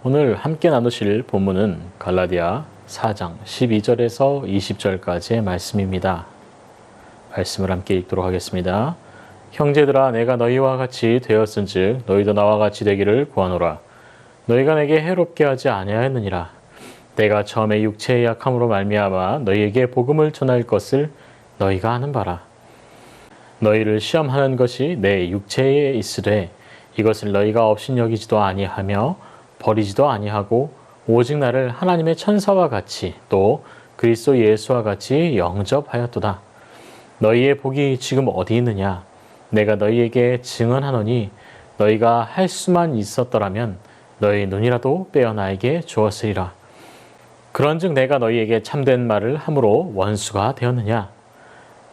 오늘 함께 나누실 본문은 갈라디아 4장 12절에서 20절까지의 말씀입니다. 말씀을 함께 읽도록 하겠습니다. 형제들아, 내가 너희와 같이 되었은즉 너희도 나와 같이 되기를 구하노라. 너희가 내게 해롭게 하지 아니하였느니라. 내가 처음에 육체의 약함으로 말미암아 너희에게 복음을 전할 것을 너희가 아는 바라. 너희를 시험하는 것이 내 육체에 있으되 이것을 너희가 업신여기지도 아니하며 버리지도 아니하고 오직 나를 하나님의 천사와 같이 또 그리스도 예수와 같이 영접하였도다. 너희의 복이 지금 어디 있느냐? 내가 너희에게 증언하노니 너희가 할 수만 있었더라면 너희 눈이라도 빼어 나에게 주었으리라. 그런즉 내가 너희에게 참된 말을 함으로 원수가 되었느냐?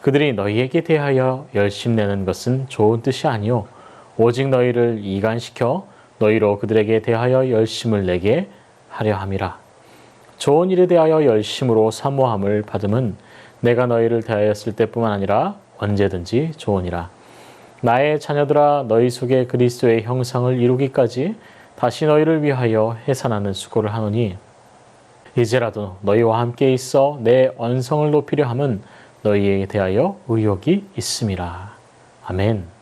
그들이 너희에게 대하여 열심내는 것은 좋은 뜻이 아니요 오직 너희를 이간시켜 너희로 그들에게 대하여 열심을 내게 하려 함이라. 좋은 일에 대하여 열심으로 사모함을 받음은 내가 너희를 대하였을 때뿐만 아니라 언제든지 좋으니라. 나의 자녀들아, 너희 속에 그리스도의 형상을 이루기까지 다시 너희를 위하여 해산하는 수고를 하노니 이제라도 너희와 함께 있어 내 언성을 높이려 함은 너희에 대하여 의욕이 있음이라. 아멘.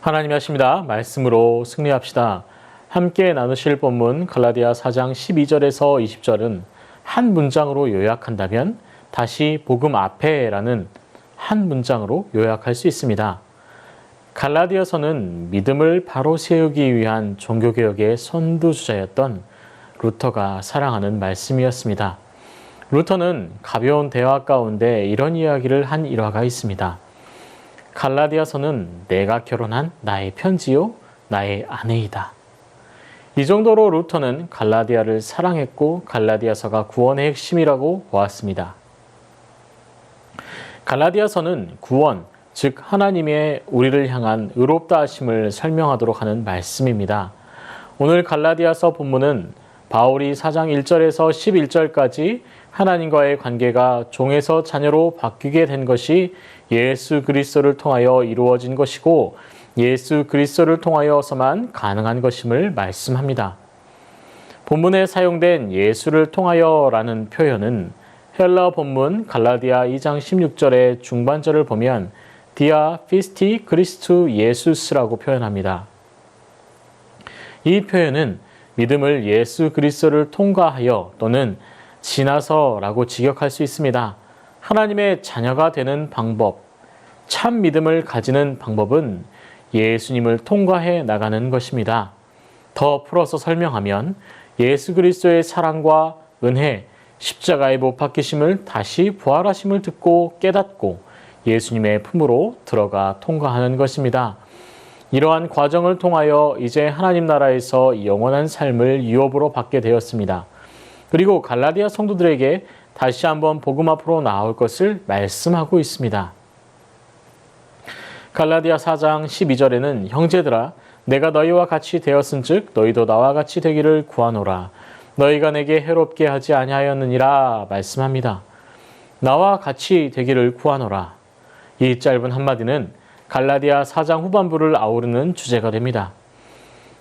하나님이 하십니다. 말씀으로 승리합시다. 함께 나누실 본문 갈라디아 4장 12절에서 20절은 한 문장으로 요약한다면 다시 복음 앞에라는 한 문장으로 요약할 수 있습니다. 갈라디아서는 믿음을 바로 세우기 위한 종교개혁의 선두주자였던 루터가 사랑하는 말씀이었습니다. 루터는 가벼운 대화 가운데 이런 이야기를 한 일화가 있습니다. 갈라디아서는 내가 결혼한 나의 편지요 나의 아내이다. 이 정도로 루터는 갈라디아를 사랑했고 갈라디아서가 구원의 핵심이라고 보았습니다. 갈라디아서는 구원, 즉 하나님의 우리를 향한 의롭다 하심을 설명하도록 하는 말씀입니다. 오늘 갈라디아서 본문은 바울이 4장 1절에서 11절까지 하나님과의 관계가 종에서 자녀로 바뀌게 된 것이 예수 그리스도를 통하여 이루어진 것이고 예수 그리스도를 통하여서만 가능한 것임을 말씀합니다. 본문에 사용된 예수를 통하여라는 표현은 헬라 본문 갈라디아 2장 16절의 중반절을 보면 디아 피스티 크리스투 예수스라고 표현합니다. 이 표현은 믿음을 예수 그리스도를 통과하여 또는 지나서라고 직역할 수 있습니다. 하나님의 자녀가 되는 방법, 참 믿음을 가지는 방법은 예수님을 통과해 나가는 것입니다. 더 풀어서 설명하면 예수 그리스도의 사랑과 은혜, 십자가의 못 박히심을 다시 부활하심을 듣고 깨닫고 예수님의 품으로 들어가 통과하는 것입니다. 이러한 과정을 통하여 이제 하나님 나라에서 영원한 삶을 유업으로 받게 되었습니다. 그리고 갈라디아 성도들에게 다시 한번 복음 앞으로 나올 것을 말씀하고 있습니다. 갈라디아 4장 12절에는 형제들아, 내가 너희와 같이 되었은즉 너희도 나와 같이 되기를 구하노라. 너희가 내게 해롭게 하지 아니하였느니라 말씀합니다. 나와 같이 되기를 구하노라. 이 짧은 한마디는 갈라디아 4장 후반부를 아우르는 주제가 됩니다.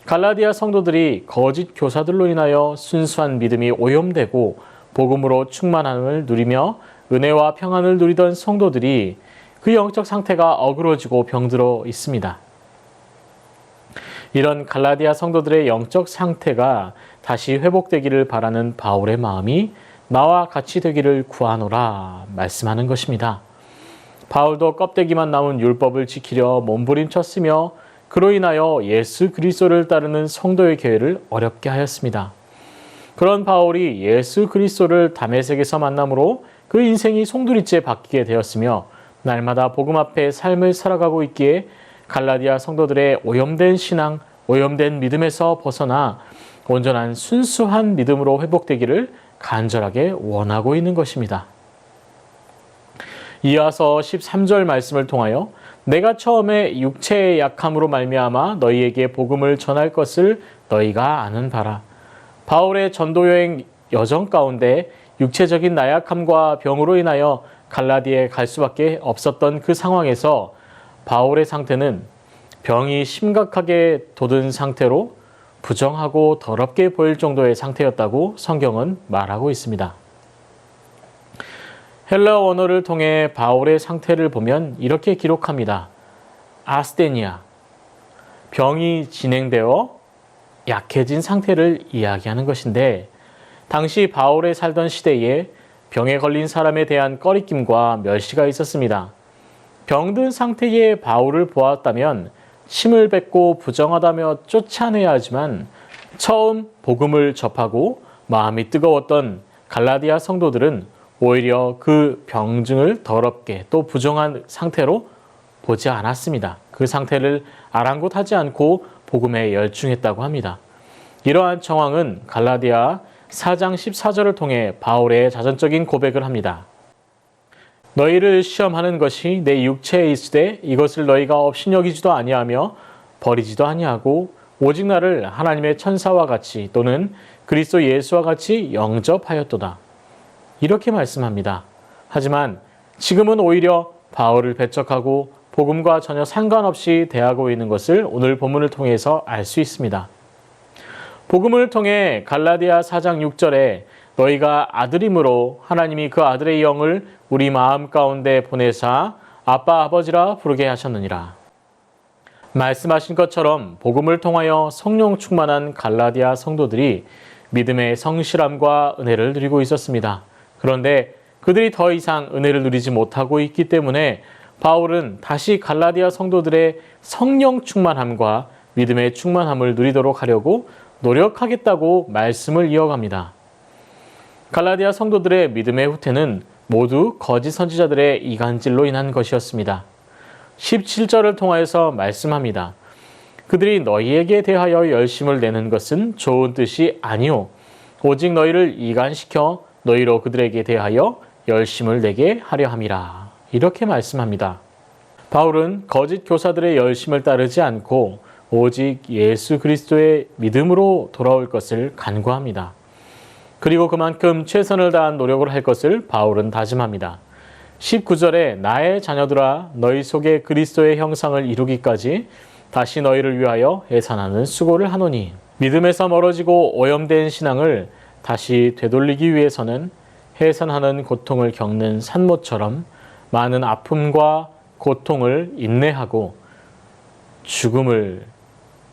갈라디아 성도들이 거짓 교사들로 인하여 순수한 믿음이 오염되고 복음으로 충만함을 누리며 은혜와 평안을 누리던 성도들이 그 영적 상태가 어그러지고 병들어 있습니다. 이런 갈라디아 성도들의 영적 상태가 다시 회복되기를 바라는 바울의 마음이 나와 같이 되기를 구하노라 말씀하는 것입니다. 바울도 껍데기만 남은 율법을 지키려 몸부림쳤으며 그로 인하여 예수 그리스도를 따르는 성도의 교회를 어렵게 하였습니다. 그런 바울이 예수 그리스도를 다메섹에서 만남으로 그 인생이 송두리째 바뀌게 되었으며 날마다 복음 앞에 삶을 살아가고 있기에 갈라디아 성도들의 오염된 신앙, 오염된 믿음에서 벗어나 온전한 순수한 믿음으로 회복되기를 간절하게 원하고 있는 것입니다. 이어서 13절 말씀을 통하여 내가 처음에 육체의 약함으로 말미암아 너희에게 복음을 전할 것을 너희가 아는 바라. 바울의 전도여행 여정 가운데 육체적인 나약함과 병으로 인하여 갈라디아에 갈 수밖에 없었던 그 상황에서 바울의 상태는 병이 심각하게 돋은 상태로 부정하고 더럽게 보일 정도의 상태였다고 성경은 말하고 있습니다. 헬라어 원어를 통해 바울의 상태를 보면 이렇게 기록합니다. 아스테니아, 병이 진행되어 약해진 상태를 이야기하는 것인데, 당시 바울의 살던 시대에 병에 걸린 사람에 대한 꺼리낌과 멸시가 있었습니다. 병든 상태의 바울을 보았다면 침을 뱉고 부정하다며 쫓아내야 하지만, 처음 복음을 접하고 마음이 뜨거웠던 갈라디아 성도들은 오히려 그 병증을 더럽게 또 부정한 상태로 보지 않았습니다. 그 상태를 아랑곳하지 않고 복음에 열중했다고 합니다. 이러한 정황은 갈라디아 4장 14절을 통해 바울의 자전적인 고백을 합니다. 너희를 시험하는 것이 내 육체에 있으되 이것을 너희가 업신여기지도 아니하며 버리지도 아니하고 오직 나를 하나님의 천사와 같이 또는 그리스도 예수와 같이 영접하였도다. 이렇게 말씀합니다. 하지만 지금은 오히려 바울을 배척하고 복음과 전혀 상관없이 대하고 있는 것을 오늘 본문을 통해서 알 수 있습니다. 복음을 통해 갈라디아 4장 6절에 너희가 아들임으로 하나님이 그 아들의 영을 우리 마음 가운데 보내사 아빠 아버지라 부르게 하셨느니라. 말씀하신 것처럼 복음을 통하여 성령 충만한 갈라디아 성도들이 믿음의 성실함과 은혜를 누리고 있었습니다. 그런데 그들이 더 이상 은혜를 누리지 못하고 있기 때문에 바울은 다시 갈라디아 성도들의 성령 충만함과 믿음의 충만함을 누리도록 하려고 노력하겠다고 말씀을 이어갑니다. 갈라디아 성도들의 믿음의 후퇴는 모두 거짓 선지자들의 이간질로 인한 것이었습니다. 17절을 통하여서 말씀합니다. 그들이 너희에게 대하여 열심을 내는 것은 좋은 뜻이 아니오. 오직 너희를 이간시켜 너희로 그들에게 대하여 열심을 내게 하려 함이라. 이렇게 말씀합니다. 바울은 거짓 교사들의 열심을 따르지 않고 오직 예수 그리스도의 믿음으로 돌아올 것을 간구합니다. 그리고 그만큼 최선을 다한 노력을 할 것을 바울은 다짐합니다. 19절에 나의 자녀들아 너희 속에 그리스도의 형상을 이루기까지 다시 너희를 위하여 해산하는 수고를 하노니, 믿음에서 멀어지고 오염된 신앙을 다시 되돌리기 위해서는 해산하는 고통을 겪는 산모처럼 많은 아픔과 고통을 인내하고 죽음을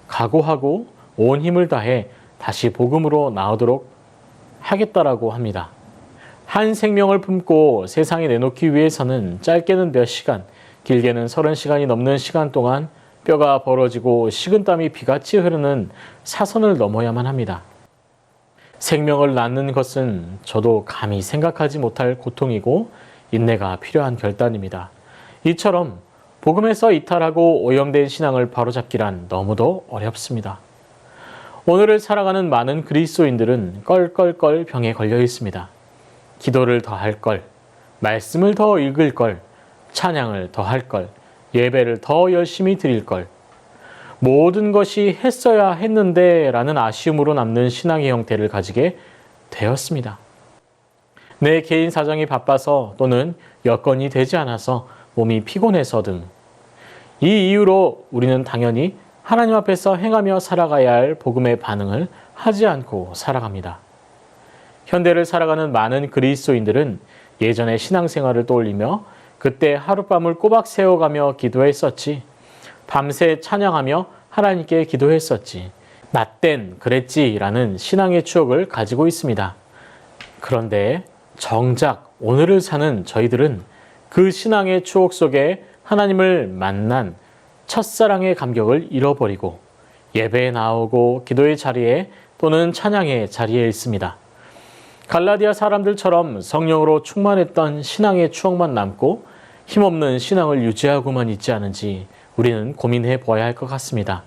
각오하고 온 힘을 다해 다시 복음으로 나오도록 하겠다라고 합니다. 한 생명을 품고 세상에 내놓기 위해서는 짧게는 몇 시간, 길게는 30시간이 넘는 시간 동안 뼈가 벌어지고 식은땀이 비같이 흐르는 사선을 넘어야만 합니다. 생명을 낳는 것은 저도 감히 생각하지 못할 고통이고 인내가 필요한 결단입니다. 이처럼 복음에서 이탈하고 오염된 신앙을 바로잡기란 너무도 어렵습니다. 오늘을 살아가는 많은 그리스도인들은 껄껄껄 병에 걸려 있습니다. 기도를 더 할 걸, 말씀을 더 읽을 걸, 찬양을 더 할 걸, 예배를 더 열심히 드릴 걸, 모든 것이 했어야 했는데 라는 아쉬움으로 남는 신앙의 형태를 가지게 되었습니다. 내 개인 사정이 바빠서 또는 여건이 되지 않아서 몸이 피곤해서 등, 이 이유로 우리는 당연히 하나님 앞에서 행하며 살아가야 할 복음의 반응을 하지 않고 살아갑니다. 현대를 살아가는 많은 그리스도인들은 예전의 신앙생활을 떠올리며 그때 하룻밤을 꼬박 새워가며 기도했었지, 밤새 찬양하며 하나님께 기도했었지, 나 땐 그랬지 라는 신앙의 추억을 가지고 있습니다. 그런데 정작 오늘을 사는 저희들은 그 신앙의 추억 속에 하나님을 만난 첫사랑의 감격을 잃어버리고 예배에 나오고 기도의 자리에 또는 찬양의 자리에 있습니다. 갈라디아 사람들처럼 성령으로 충만했던 신앙의 추억만 남고 힘없는 신앙을 유지하고만 있지 않은지 우리는 고민해 보아야 할 것 같습니다.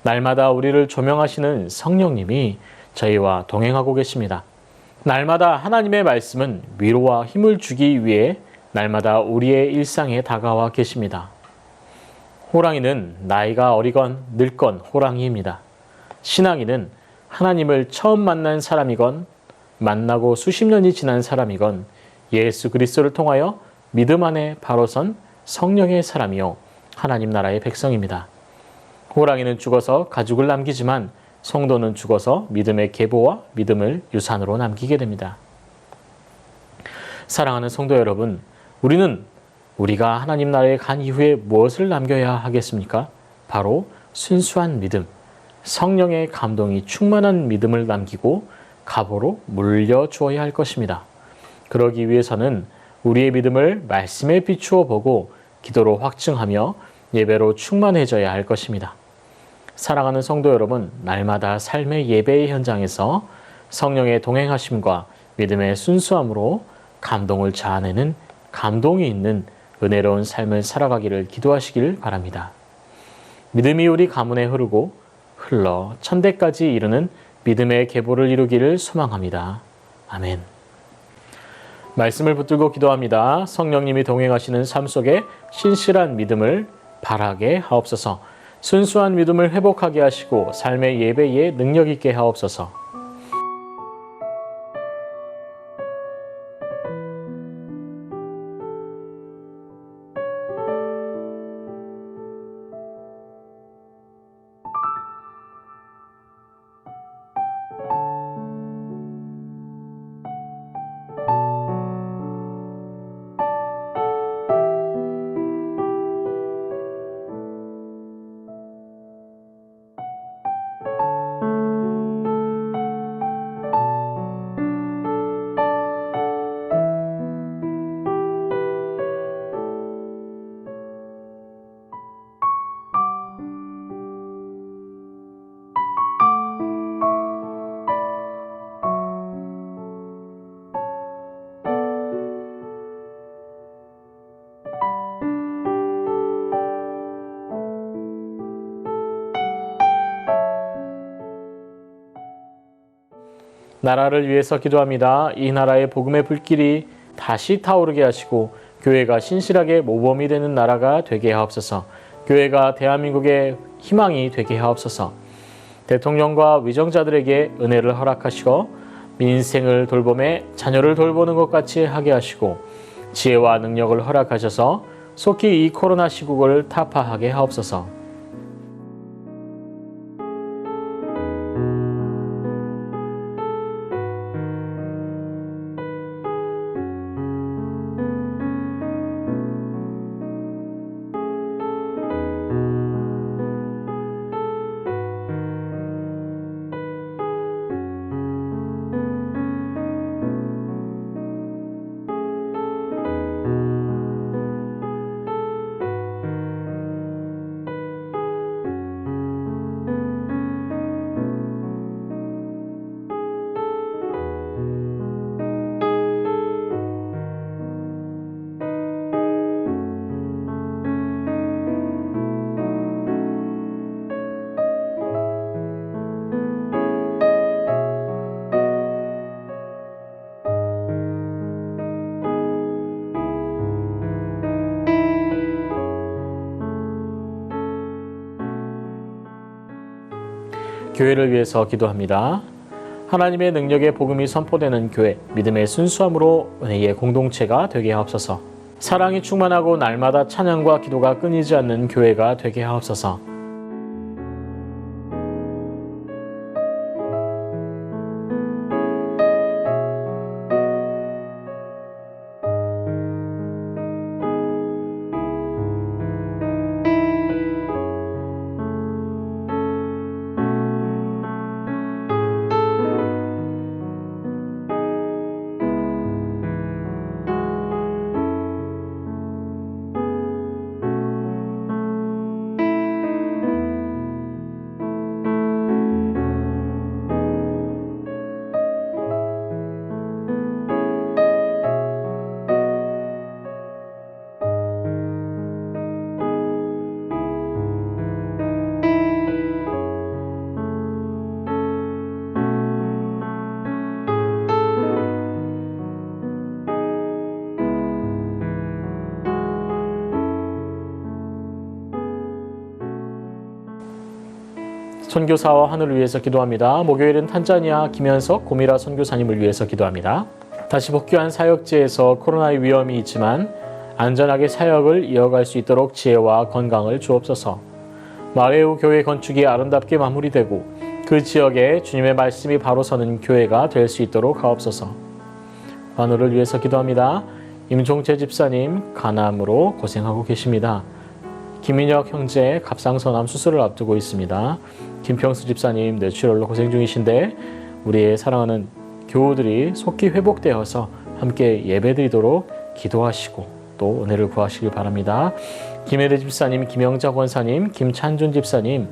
날마다 우리를 조명하시는 성령님이 저희와 동행하고 계십니다. 날마다 하나님의 말씀은 위로와 힘을 주기 위해 날마다 우리의 일상에 다가와 계십니다. 호랑이는 나이가 어리건 늙건 호랑이입니다. 신앙인은 하나님을 처음 만난 사람이건 만나고 수십 년이 지난 사람이건 예수 그리스도를 통하여 믿음 안에 바로 선 성령의 사람이요 하나님 나라의 백성입니다. 호랑이는 죽어서 가죽을 남기지만 성도는 죽어서 믿음의 계보와 믿음을 유산으로 남기게 됩니다. 사랑하는 성도 여러분, 우리는 우리가 하나님 나라에 간 이후에 무엇을 남겨야 하겠습니까? 바로 순수한 믿음, 성령의 감동이 충만한 믿음을 남기고 가보로 물려주어야 할 것입니다. 그러기 위해서는 우리의 믿음을 말씀에 비추어 보고 기도로 확증하며 예배로 충만해져야 할 것입니다. 사랑하는 성도 여러분, 날마다 삶의 예배의 현장에서 성령의 동행하심과 믿음의 순수함으로 감동을 자아내는 감동이 있는 은혜로운 삶을 살아가기를 기도하시길 바랍니다. 믿음이 우리 가문에 흐르고 흘러 천대까지 이르는 믿음의 계보를 이루기를 소망합니다. 아멘. 말씀을 붙들고 기도합니다. 성령님이 동행하시는 삶 속에 신실한 믿음을 바라게 하옵소서. 순수한 믿음을 회복하게 하시고 삶의 예배에 능력 있게 하옵소서. 나라를 위해서 기도합니다. 이 나라의 복음의 불길이 다시 타오르게 하시고 교회가 신실하게 모범이 되는 나라가 되게 하옵소서. 교회가 대한민국의 희망이 되게 하옵소서. 대통령과 위정자들에게 은혜를 허락하시고 민생을 돌봄에 자녀를 돌보는 것 같이 하게 하시고 지혜와 능력을 허락하셔서 속히 이 코로나 시국을 타파하게 하옵소서. 교회를 위해서 기도합니다. 하나님의 능력의 복음이 선포되는 교회, 믿음의 순수함으로 은혜의 공동체가 되게 하옵소서. 사랑이 충만하고 날마다 찬양과 기도가 끊이지 않는 교회가 되게 하옵소서. 선교사와 하늘을 위해서 기도합니다. 목요일은 탄자니아 김현석 고미라 선교사님을 위해서 기도합니다. 다시 복귀한 사역지에서 코로나의 위험이 있지만 안전하게 사역을 이어갈 수 있도록 지혜와 건강을 주옵소서. 마레오 교회 건축이 아름답게 마무리되고 그 지역에 주님의 말씀이 바로 서는 교회가 될 수 있도록 하옵소서. 관우를 위해서 기도합니다. 임종재 집사님 간암으로 고생하고 계십니다. 김인혁 형제 갑상선암 수술을 앞두고 있습니다. 김평수 집사님 뇌출혈로 고생 중이신데 우리의 사랑하는 교우들이 속히 회복되어서 함께 예배드리도록 기도하시고 또 은혜를 구하시길 바랍니다. 김혜대 집사님, 김영자 권사님, 김찬준 집사님,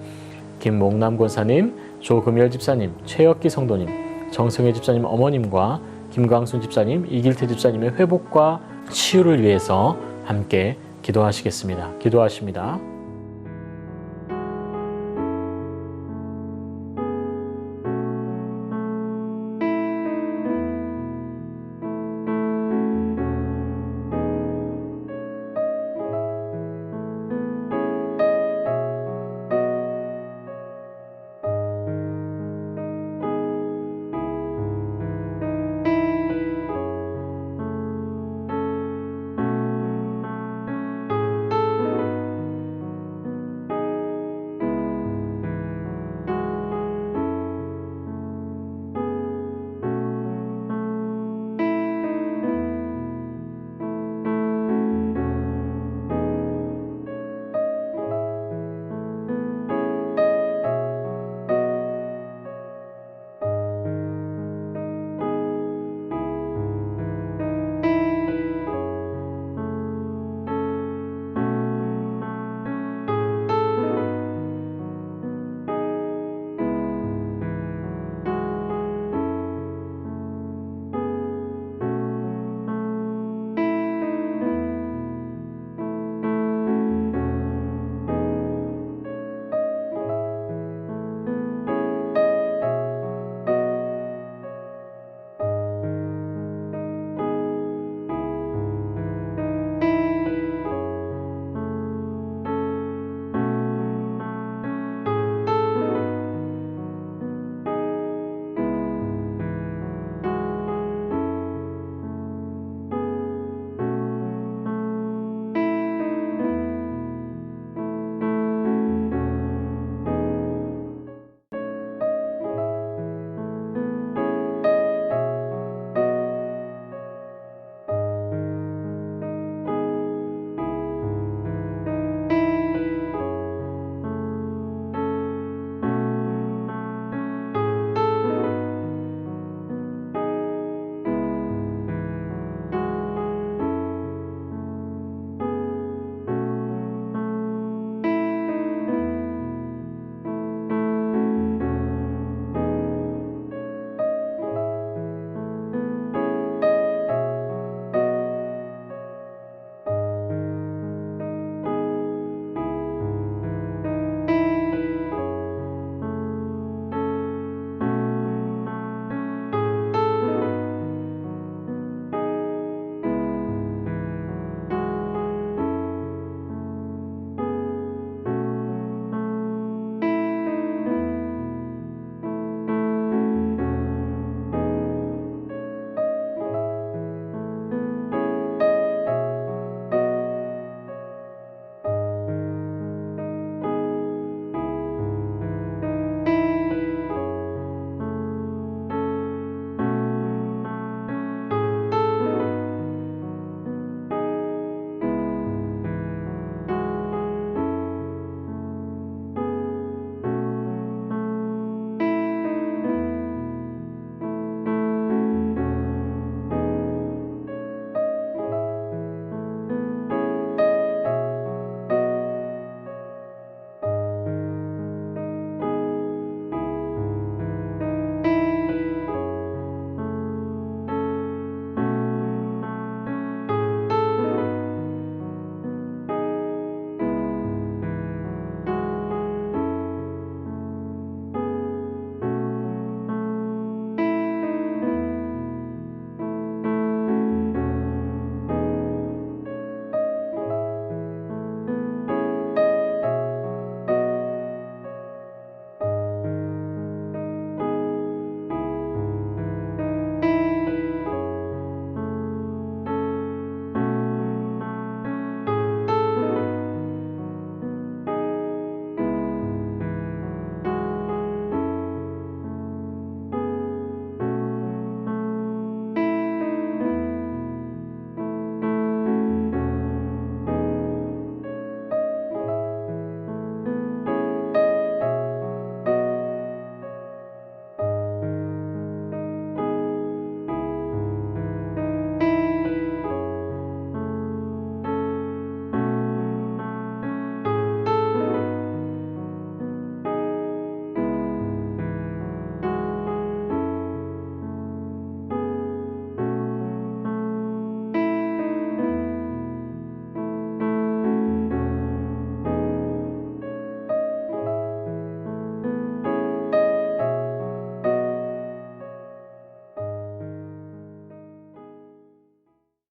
김목남 권사님, 조금열 집사님, 최혁기 성도님, 정성혜 집사님 어머님과 김광순 집사님, 이길태 집사님의 회복과 치유를 위해서 함께 기도하시겠습니다. 기도하십니다.